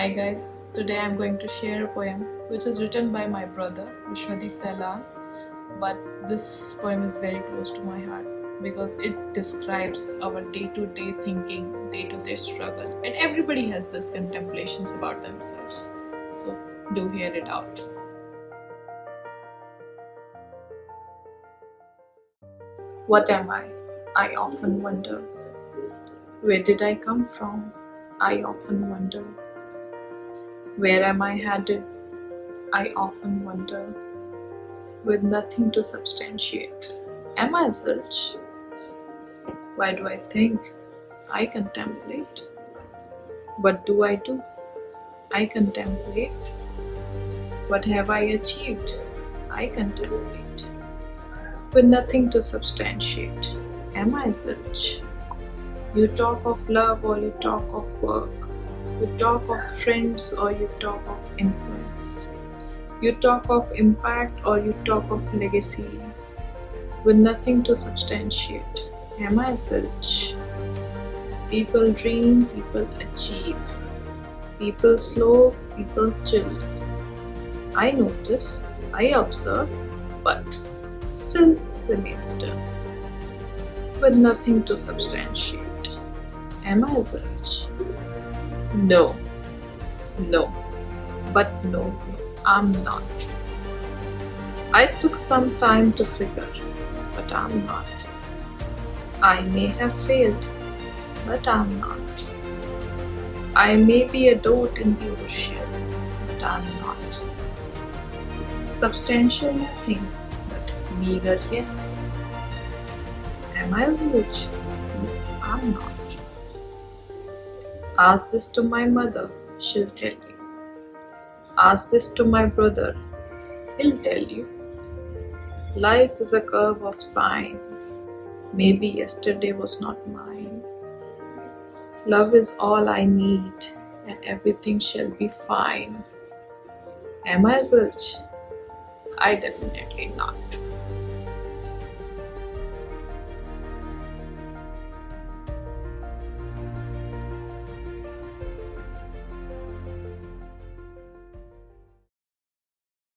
Hi guys, today I'm going to share a poem which is written by my brother Meenakshi Tehlan, but this poem is very close to my heart because it describes our day-to-day thinking, day-to-day struggle, and everybody has this contemplations about themselves. So do hear it out. What am I? I often wonder. Where did I come from? I often wonder. Where am I headed? I often wonder. With nothing to substantiate. Am I a search? Why do I think? I contemplate. What do I do? I contemplate. What have I achieved? I contemplate. With nothing to substantiate. Am I a search? You talk of love or you talk of work. You talk of friends or you talk of influence. You talk of impact or you talk of legacy. With nothing to substantiate. Am I a search? People dream, people achieve. People slow, people chill. I notice, I observe, but still remain still. With nothing to substantiate. Am I a search? No, but no, I'm not. I took some time to figure, but I'm not. I may have failed, but I'm not. I may be a dot in the ocean, but I'm not. Substantial nothing, but meager yes. Am I huge? No, I'm not. Ask this to my mother, she'll tell you. Ask this to my brother, he'll tell you. Life is a curve of sine. Maybe yesterday was not mine. Love is all I need, and everything shall be fine. Am I zilch? I definitely not.